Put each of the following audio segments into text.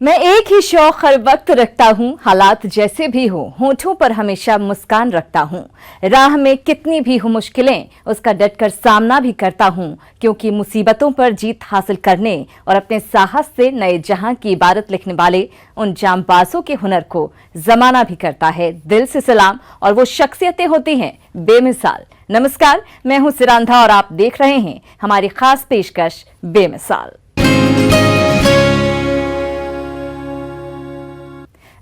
मैं एक ही शौक हर वक्त रखता हूँ, हालात जैसे भी हो होठों पर हमेशा मुस्कान रखता हूँ। राह में कितनी भी हो मुश्किलें, उसका डटकर सामना भी करता हूँ, क्योंकि मुसीबतों पर जीत हासिल करने और अपने साहस से नए जहां की इबारत लिखने वाले उन जांबाजों के हुनर को जमाना भी करता है दिल से सलाम। और वो शख्सियतें होती हैं बेमिसाल। नमस्कार, मैं हूँ सिरांधा और आप देख रहे हैं हमारी खास पेशकश बेमिसाल।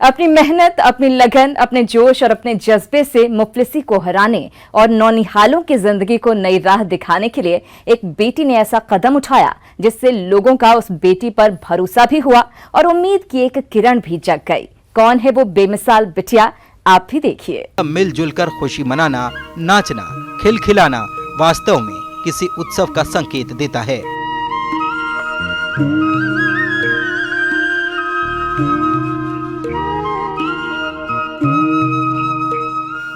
अपनी मेहनत, अपनी लगन, अपने जोश और अपने जज्बे से मुफलिसी को हराने और नौनिहालों की जिंदगी को नई राह दिखाने के लिए एक बेटी ने ऐसा कदम उठाया जिससे लोगों का उस बेटी पर भरोसा भी हुआ और उम्मीद की एक किरण भी जग गई। कौन है वो बेमिसाल बिटिया, आप भी देखिए। मिलजुल कर खुशी मनाना, नाचना, खिलखिलाना वास्तव में किसी उत्सव का संकेत देता है।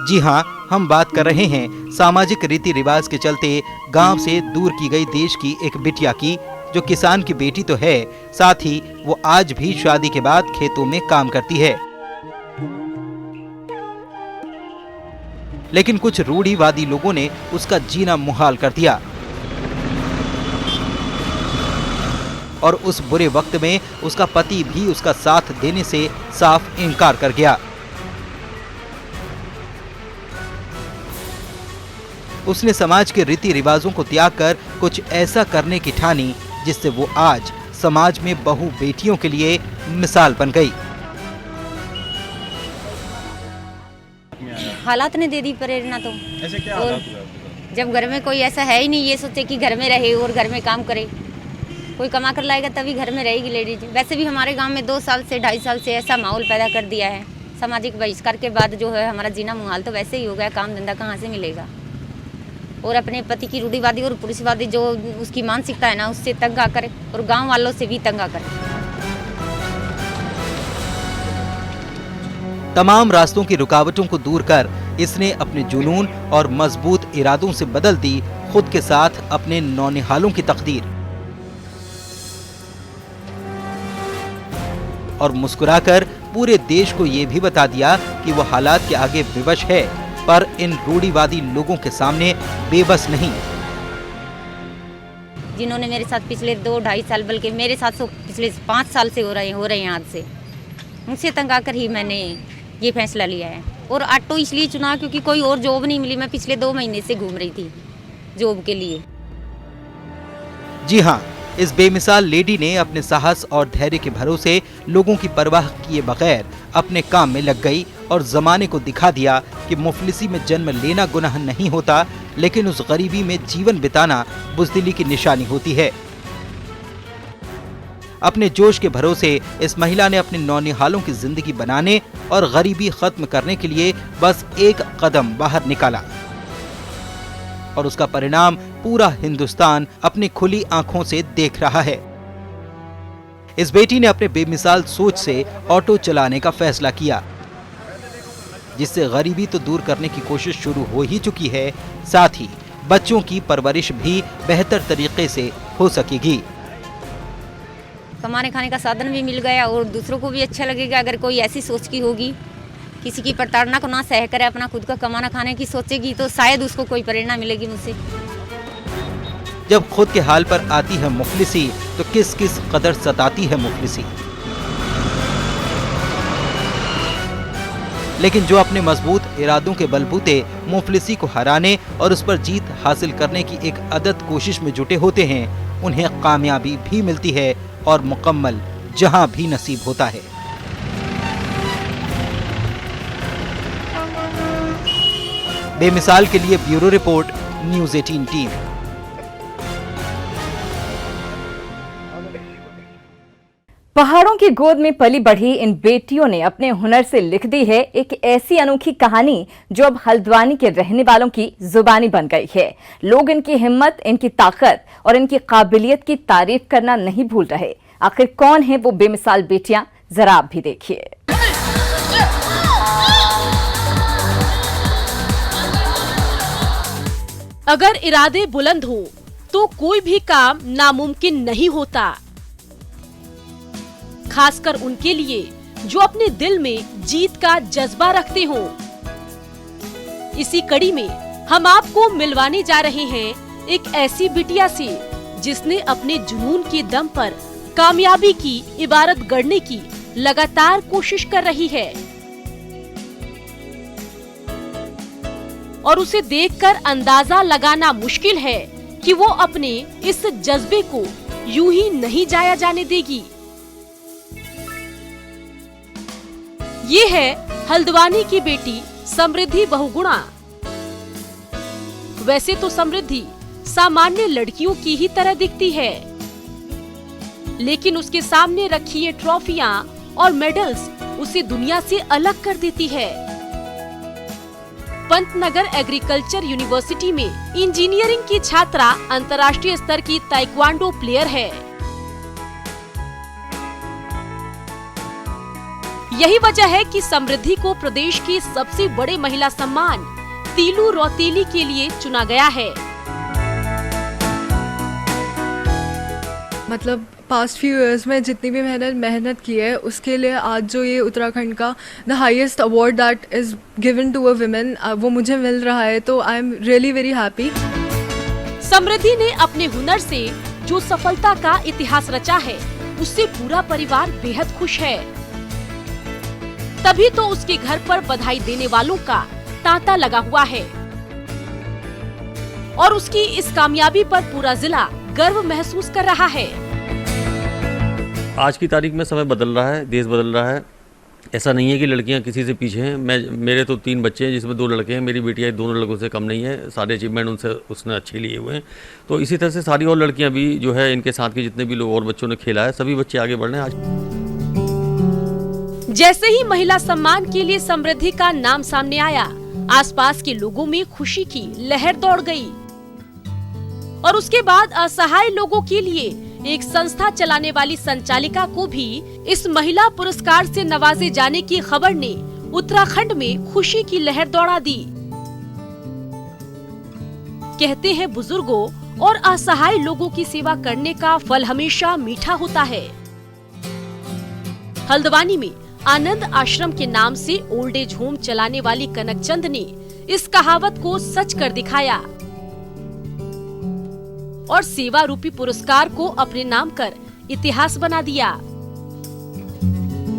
जी हाँ, हम बात कर रहे हैं सामाजिक रीति रिवाज के चलते गांव से दूर की गई देश की एक बिटिया की, जो किसान की बेटी तो है, साथ ही वो आज भी शादी के बाद खेतों में काम करती है। लेकिन कुछ रूढ़िवादी लोगों ने उसका जीना मुहाल कर दिया और उस बुरे वक्त में उसका पति भी उसका साथ देने से साफ इनकार कर गया। उसने समाज के रीति रिवाजों को त्याग कर कुछ ऐसा करने की ठानी जिससे वो आज समाज में बहु बेटियों के लिए मिसाल बन गई। हालात ने दे दी प्रेरणा। तो ऐसे क्या हालात हुआ? जब घर में कोई ऐसा है ही नहीं, ये सोचे कि घर में रहे और घर में काम करे, कोई कमा कर लाएगा तभी घर में रहेगी लेडीज। वैसे भी हमारे गांव में 2 साल से 2.5 साल से ऐसा माहौल पैदा कर दिया है। सामाजिक बहिष्कार के बाद जो है हमारा जीना मुहाल तो वैसे ही हो गया। काम धंधा कहाँ से मिलेगा, और अपने पति की रूढ़िवादी और पुरुषवादी जो उसकी मानसिकता है ना, उससे तंग आकर और गांव वालों से भी तंग आकर। तमाम रास्तों की रुकावटों को दूर कर इसने अपने जुनून और मजबूत इरादों से बदल दी खुद के साथ अपने नौनिहालों की तकदीर। और मुस्कुराकर पूरे देश को ये भी बता दिया कि वो हालात के आगे विवश है, पर इन रूढ़िवादी लोगों के सामने बेबस नहीं। जिन्होंने मेरे साथ पिछले 2-2.5 साल, बल्कि मेरे साथ तो पिछले 5 साल से हो रहे हैं आज से, उनसे तंग आकर ही मैंने ये फैसला लिया है। और ऑटो इसलिए चुना क्योंकि कोई और जॉब नहीं मिली। मैं पिछले 2 महीने से घूम रही थी जॉब के लिए। जी हाँ, इस बेमिसाल लेडी ने अपने साहस और धैर्य के भरोसे लोगों की परवाह किए बगैर अपने काम में लग गई और जमाने को दिखा दिया कि मुफलिसी में जन्म लेना गुनाह नहीं होता, लेकिन उस गरीबी में जीवन बिताना बुज़दिली की निशानी होती है। अपने जोश के भरोसे इस महिला ने अपने नौनिहालों की जिंदगी बनाने और गरीबी खत्म करने के लिए बस एक कदम बाहर निकाला, और उसका परिणाम पूरा हिंदुस्तान अपनी खुली आंखों से देख रहा है। इस बेटी ने अपने बेमिसाल सोच से ऑटो चलाने का फैसला किया, जिससे गरीबी तो दूर करने की कोशिश शुरू हो ही चुकी है, साथ ही बच्चों की परवरिश भी बेहतर तरीके से हो सकेगी। कमाने खाने का साधन भी मिल गया और दूसरों को भी अच्छा लगेगा। अगर कोई ऐसी सोच की होगी, किसी की प्रताड़ना को ना सह करे, अपना खुद का कमाना खाने की सोचेगी, तो शायद उसको कोई प्रेरणा मिलेगी मुझसे। जब खुद के हाल पर आती है मुफलिसी, तो किस किस कदर सताती है मुफलिसी। लेकिन जो अपने मजबूत इरादों के बलबूते मुफलिसी को हराने और उस पर जीत हासिल करने की एक अदद कोशिश में जुटे होते हैं, उन्हें कामयाबी भी मिलती है और मुकम्मल जहां भी नसीब होता है। बेमिसाल के लिए ब्यूरो रिपोर्ट, न्यूज़ 18 टीम। पहाड़ों की गोद में पली बढ़ी इन बेटियों ने अपने हुनर से लिख दी है एक ऐसी अनोखी कहानी जो अब हल्द्वानी के रहने वालों की जुबानी बन गई है। लोग इनकी हिम्मत, इनकी ताकत और इनकी काबिलियत की तारीफ करना नहीं भूल रहे। आखिर कौन है वो बेमिसाल बेटियां, जरा आप भी देखिए। अगर इरादे बुलंद हो तो कोई भी काम नामुमकिन नहीं होता। खासकर उनके लिए जो अपने दिल में जीत का जज्बा रखते हों। इसी कड़ी में हम आपको मिलवाने जा रहे हैं एक ऐसी बिटिया से जिसने अपने जुनून के दम पर कामयाबी की इबारत गढ़ने की लगातार कोशिश कर रही है और उसे देखकर अंदाजा लगाना मुश्किल है कि वो अपने इस जज्बे को यूं ही नहीं जाया जाने देगी। ये है हल्द्वानी की बेटी समृद्धि बहुगुणा। वैसे तो समृद्धि सामान्य लड़कियों की ही तरह दिखती है, लेकिन उसके सामने रखी ये ट्रॉफियां और मेडल्स उसे दुनिया से अलग कर देती है। पंतनगर एग्रीकल्चर यूनिवर्सिटी में इंजीनियरिंग की छात्रा अंतर्राष्ट्रीय स्तर की ताइक्वांडो प्लेयर है। यही वजह है कि समृद्धि को प्रदेश के सबसे बड़े महिला सम्मान तीलू रौतेली के लिए चुना गया है। मतलब पास्ट फ्यू इयर्स में जितनी भी मेहनत की है उसके लिए आज जो ये उत्तराखंड का the highest award that is given to a women वो मुझे मिल रहा है, तो I am really very happy. Samriddhi ने अपने हुनर से जो सफलता का इतिहास रचा है उससे पूरा परिवार बेहद खुश है। तभी तो उसके घर पर बधाई देने वालों का तांता लगा हुआ है और उसकी इस कामयाबी पर पूरा जिला गर्व महसूस कर रहा है। आज की तारीख में समय बदल रहा है, देश बदल रहा है। ऐसा नहीं है कि लड़कियां किसी से पीछे हैं। मेरे तो 3 बच्चे हैं जिसमें 2 लड़के हैं। मेरी बेटियां दोनों लड़कों से कम नहीं है। सारे अचीवमेंट उसने अच्छे लिए हुए हैं। तो इसी तरह से सारी और लड़कियां भी जो है इनके साथ के जितने भी लोग और बच्चों ने खेला है सभी बच्चे आगे बढ़ रहे हैं आज। जैसे ही महिला सम्मान के लिए समृद्धि का नाम सामने आया, आसपास के लोगों में खुशी की लहर दौड़ गई और उसके बाद असहाय लोगों के लिए एक संस्था चलाने वाली संचालिका को भी इस महिला पुरस्कार से नवाजे जाने की खबर ने उत्तराखंड में खुशी की लहर दौड़ा दी। कहते हैं बुजुर्गों और असहाय लोगों की सेवा करने का फल हमेशा मीठा होता है। हल्द्वानी में आनंद आश्रम के नाम से ओल्ड एज होम चलाने वाली कनकचंद ने इस कहावत को सच कर दिखाया और सेवा रूपी पुरस्कार को अपने नाम कर इतिहास बना दिया।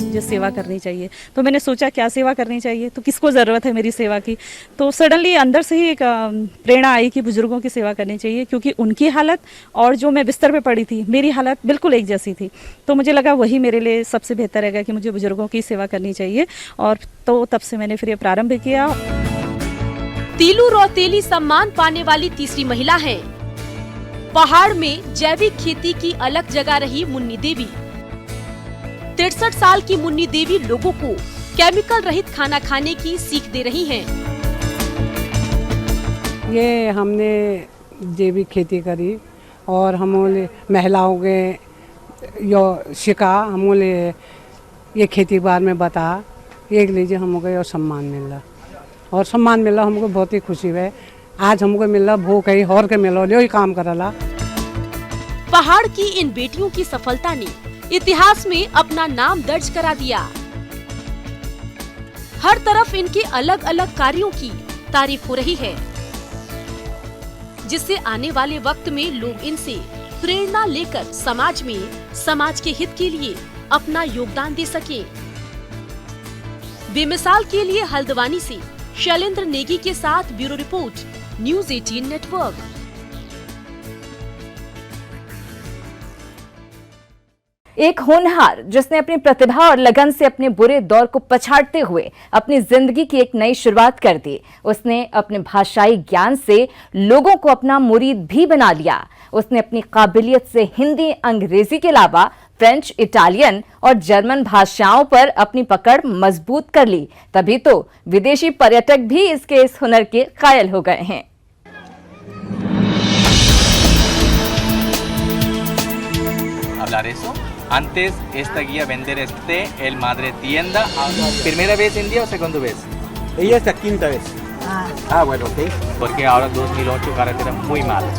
जो सेवा करनी चाहिए, तो मैंने सोचा क्या सेवा करनी चाहिए, तो किसको ज़रूरत है मेरी सेवा की। तो सडनली अंदर से ही एक प्रेरणा आई कि बुजुर्गों की सेवा करनी चाहिए, क्योंकि उनकी हालत और जो मैं बिस्तर पे पड़ी थी मेरी हालत बिल्कुल एक जैसी थी। तो मुझे लगा वही मेरे लिए सबसे बेहतर रहेगा कि मुझे बुजुर्गों की सेवा करनी चाहिए, और तो तब से मैंने फिर ये प्रारंभ किया। तीलू रौतेली सम्मान पाने वाली तीसरी महिला है। पहाड़ में जैविक खेती की अलग जगह रही मुन्नी देवी। 63 साल की मुन्नी देवी लोगों को केमिकल रहित खाना खाने की सीख दे रही हैं। ये हमने जैविक खेती करी और हमने महिलाओं के यो सिखा, हमने ये खेती बार में बता, एक लीजिए हमको और सम्मान मिल रहा, और सम्मान मिला हमको बहुत ही खुशी है। आज हमको मिला भूख है और के मिलो यो ही काम करला। पहाड़ की इन बेटियों की सफलता ने इतिहास में अपना नाम दर्ज करा दिया। हर तरफ इनके अलग अलग कार्यों की तारीफ हो रही है, जिससे आने वाले वक्त में लोग इनसे प्रेरणा लेकर समाज में समाज के हित के लिए अपना योगदान दे सके। बेमिसाल के लिए हल्द्वानी से शैलेंद्र नेगी के साथ ब्यूरो रिपोर्ट, न्यूज़ 18 नेटवर्क। एक होनहार जिसने अपनी प्रतिभा और लगन से अपने बुरे दौर को पछाड़ते हुए अपनी जिंदगी की एक नई शुरुआत कर दी। उसने अपने भाषाई ज्ञान से लोगों को अपना मुरीद भी बना लिया। उसने अपनी काबिलियत से हिंदी, अंग्रेजी के अलावा फ्रेंच, इटालियन और जर्मन भाषाओं पर अपनी पकड़ मजबूत कर ली। तभी तो विदेशी पर्यटक भी इसके इस हुनर के कायल हो गए हैं। Hablar eso. Antes esta guía vender el madre tienda. ¿Primera vez en día o segunda vez? Ella es la quinta vez. Bueno, ok. Porque ahora 2008 carretera muy mala.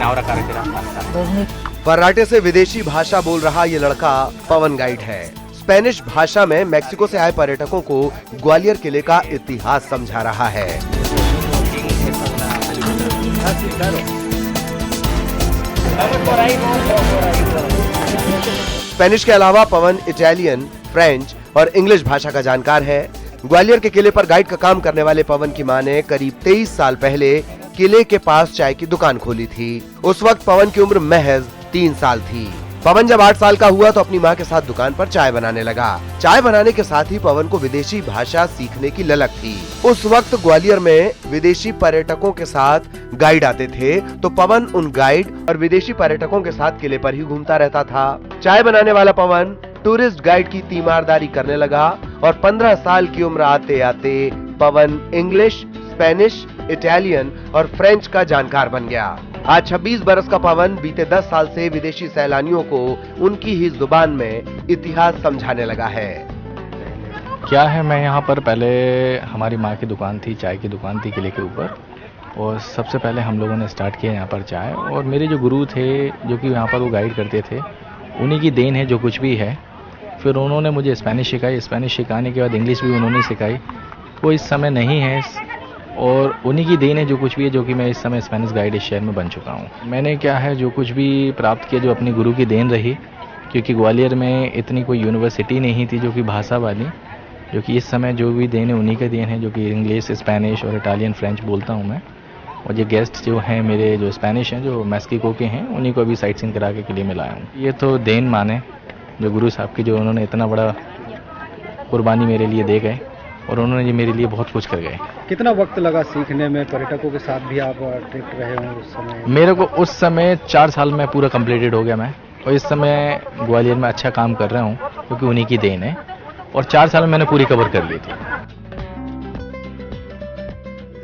Ahora carretera fácil. फर्राटे से विदेशी भाषा बोल रहा ये लड़का पवन guide है। Spanish भाषा में मेक्सिको से आए पर्यटकों को ग्वालियर किले का इतिहास समझा रहा है। स्पेनिश के अलावा पवन इटालियन, फ्रेंच और इंग्लिश भाषा का जानकार है। ग्वालियर के किले पर गाइड का काम करने वाले पवन की मां ने करीब 23 साल पहले किले के पास चाय की दुकान खोली थी। उस वक्त पवन की उम्र महज 3 साल थी। पवन जब 8 साल का हुआ तो अपनी मां के साथ दुकान पर चाय बनाने लगा। चाय बनाने के साथ ही पवन को विदेशी भाषा सीखने की ललक थी। उस वक्त ग्वालियर में विदेशी पर्यटकों के साथ गाइड आते थे, तो पवन उन गाइड और विदेशी पर्यटकों के साथ किले पर ही घूमता रहता था। चाय बनाने वाला पवन टूरिस्ट गाइड की तीमारदारी करने लगा और 15 साल की उम्र आते आते पवन इंग्लिश, स्पेनिश, इटालियन और फ्रेंच का जानकार बन गया। आज 26 बरस का पवन बीते 10 साल से विदेशी सैलानियों को उनकी ही जुबान में इतिहास समझाने लगा है। क्या है, मैं यहाँ पर पहले हमारी माँ की दुकान थी, चाय की दुकान थी किले के ऊपर, और सबसे पहले हम लोगों ने स्टार्ट किया यहाँ पर चाय। और मेरे जो गुरु थे जो कि यहाँ पर वो गाइड करते थे, उन्हीं की देन है जो कुछ भी है। फिर उन्होंने मुझे स्पेनिश सिखाई, स्पेनिश सिखाने के बाद इंग्लिश भी उन्होंने सिखाई। वो इस समय नहीं है और उन्हीं की देन है जो कुछ भी है, जो कि मैं इस समय स्पेनिश गाइड इस शहर में बन चुका हूँ। मैंने क्या है जो कुछ भी प्राप्त किया जो अपनी गुरु की देन रही, क्योंकि ग्वालियर में इतनी कोई यूनिवर्सिटी नहीं थी जो कि भाषा वाली, जो कि इस समय जो भी देन है उन्हीं का देन है, जो कि इंग्लिश, स्पेनिश और इटालियन, फ्रेंच बोलता हूँ मैं। और ये गेस्ट जो हैं मेरे जो स्पेनिश हैं, जो मैक्सिको के हैं, उन्हीं को अभी साइट सीइंग करा के लिए मैं लाया हूँ। ये तो देन माने जो गुरु साहब की, जो उन्होंने इतना बड़ा कुर्बानी मेरे लिए दे गए और उन्होंने ये मेरे लिए बहुत कुछ कर गए। कितना वक्त लगा सीखने में? पर्यटकों के साथ भी आप ट्रिप रहे हो उस समय? मेरे को उस समय 4 साल में पूरा कंप्लीटेड हो गया मैं, और इस समय ग्वालियर में अच्छा काम कर रहा हूँ क्योंकि उन्हीं की देन है, और 4 साल में मैंने पूरी कवर कर ली थी।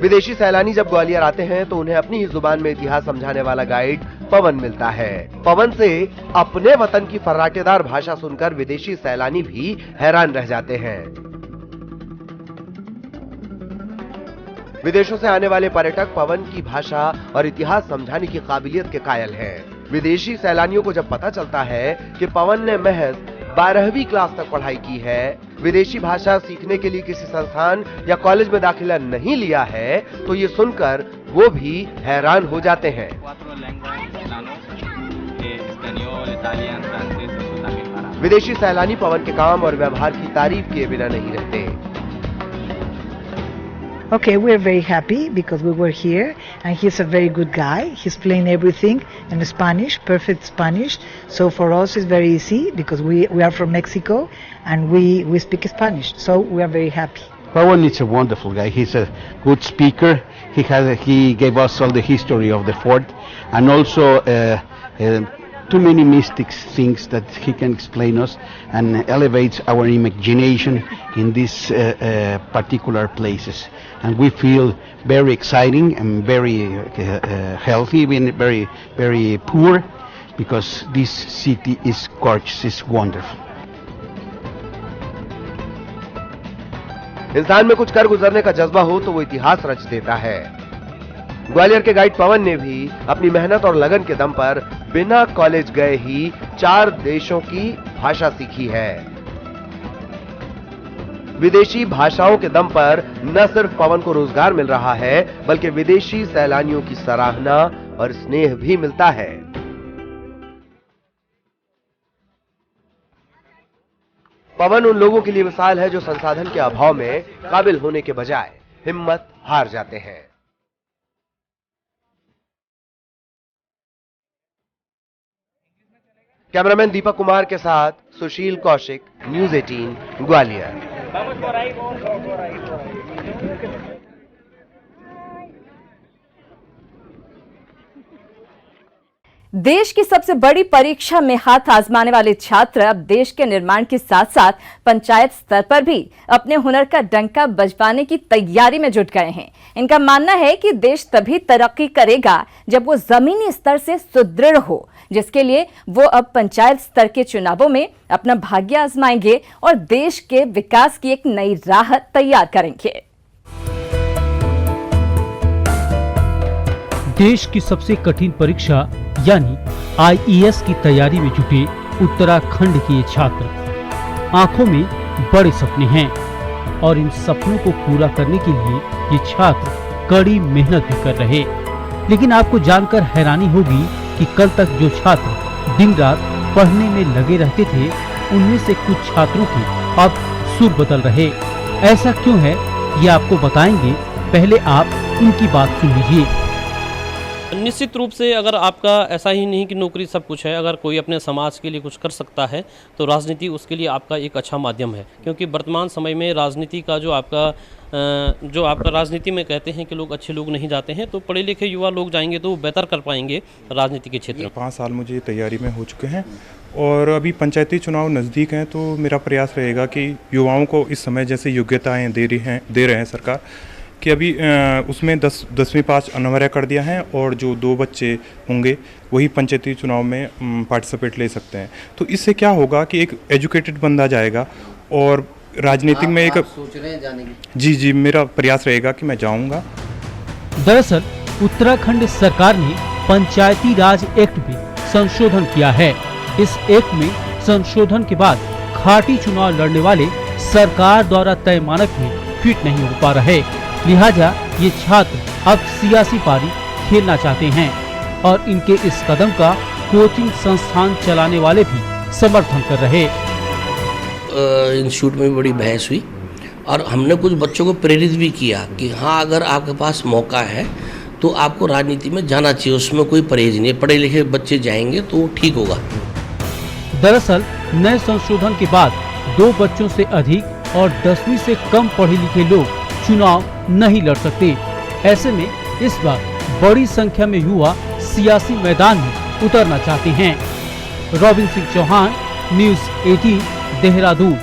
विदेशी सैलानी जब ग्वालियर आते हैं तो उन्हें अपनी ही जुबान में इतिहास समझाने वाला गाइड पवन मिलता है। पवन से अपने वतन की फर्राटेदार भाषा सुनकर विदेशी सैलानी भी हैरान रह जाते हैं। विदेशों से आने वाले पर्यटक पवन की भाषा और इतिहास समझाने की काबिलियत के कायल हैं। विदेशी सैलानियों को जब पता चलता है कि पवन ने महज 12वीं क्लास तक पढ़ाई की है, विदेशी भाषा सीखने के लिए किसी संस्थान या कॉलेज में दाखिला नहीं लिया है, तो ये सुनकर वो भी हैरान हो जाते हैं। विदेशी सैलानी पवन के काम और व्यवहार की तारीफ किए बिना नहीं रहते। Okay, we're very happy because we were here and he's a very good guy. He's playing everything in Spanish, perfect Spanish. So for us it's very easy because we are from Mexico and we speak Spanish. So we are very happy. Pawan is a wonderful guy. He's a good speaker. He gave us all the history of the fort and also too many mystic things that he can explain us and elevates our imagination in these particular places. And we feel very exciting and very healthy, very, very poor, because this city is gorgeous, it's wonderful. इंसान में कुछ कर गुजरने का जज्बा हो तो वो इतिहास रच देता है। ग्वालियर के गाइड पवन ने भी अपनी मेहनत और लगन के दम पर बिना कॉलेज गए ही 4 देशों की भाषा सीखी है। विदेशी भाषाओं के दम पर न सिर्फ पवन को रोजगार मिल रहा है, बल्कि विदेशी सैलानियों की सराहना और स्नेह भी मिलता है। पवन उन लोगों के लिए मिसाल है जो संसाधन के अभाव में काबिल होने के बजाय हिम्मत हार जाते हैं। कैमरामैन दीपक कुमार के साथ सुशील कौशिक, न्यूज़ 18 ग्वालियर। देश की सबसे बड़ी परीक्षा में हाथ आजमाने वाले छात्र अब देश के निर्माण के साथ साथ पंचायत स्तर पर भी अपने हुनर का डंका बजवाने की तैयारी में जुट गए हैं। इनका मानना है कि देश तभी तरक्की करेगा जब वो जमीनी स्तर से सुदृढ़ हो, जिसके लिए वो अब पंचायत स्तर के चुनावों में अपना भाग्य आजमाएंगे और देश के विकास की एक नई राह तैयार करेंगे। देश की सबसे कठिन परीक्षा यानी IAS की तैयारी में जुटे उत्तराखंड के ये छात्र, आंखों में बड़े सपने हैं और इन सपनों को पूरा करने के लिए ये छात्र कड़ी मेहनत भी कर रहे। लेकिन आपको जानकर हैरानी होगी कि कल तक जो छात्र दिन रात पढ़ने में लगे रहते थे, उनमें से कुछ छात्रों के अब सुर बदल रहे। ऐसा क्यों है ये आपको बताएंगे, पहले आप उनकी बात सुन लीजिए। निश्चित रूप से अगर आपका ऐसा ही नहीं कि नौकरी सब कुछ है, अगर कोई अपने समाज के लिए कुछ कर सकता है तो राजनीति उसके लिए आपका एक अच्छा माध्यम है। क्योंकि वर्तमान समय में राजनीति का जो आपका राजनीति में कहते हैं कि लोग अच्छे लोग नहीं जाते हैं, तो पढ़े लिखे युवा लोग जाएंगे तो वो बेहतर कर पाएंगे राजनीति के क्षेत्र में। 5 साल मुझे तैयारी में हो चुके हैं और अभी पंचायती चुनाव नज़दीक हैं, तो मेरा प्रयास रहेगा कि युवाओं को इस समय जैसे योग्यताएँ दे रहे हैं सरकार, कि अभी उसमें 10वीं पास अनिवार्य कर दिया है और जो 2 बच्चे होंगे वही पंचायती चुनाव में पार्टिसिपेट ले सकते हैं। तो इससे क्या होगा कि एक एजुकेटेड बंदा जाएगा और राजनीतिक में एक सोच रहे हैं जाने की? जी, मेरा प्रयास रहेगा कि मैं जाऊंगा। दरअसल उत्तराखंड सरकार ने पंचायती राज एक्ट में संशोधन किया है। इस एक्ट में संशोधन के बाद खाटी चुनाव लड़ने वाले सरकार द्वारा तय मानक में फिट नहीं हो पा रहे। लिहाजा ये छात्र अब सियासी पारी खेलना चाहते हैं और इनके इस कदम का कोचिंग संस्थान चलाने वाले भी समर्थन कर रहे। इंस्टीट्यूट में बड़ी बहस हुई और हमने कुछ बच्चों को प्रेरित भी किया कि हाँ, अगर आपके पास मौका है तो आपको राजनीति में जाना चाहिए, उसमें कोई परहेज नहीं है, पढ़े लिखे बच्चे जाएंगे तो ठीक होगा। दरअसल नए संशोधन के बाद 2 बच्चों से अधिक और 10वीं से कम पढ़े लिखे लोग चुनाव नहीं लड़ सकते। ऐसे में इस बार बड़ी संख्या में युवा सियासी मैदान में उतरना चाहते हैं। Robin Singh Chauhan, news 18, Dehradun.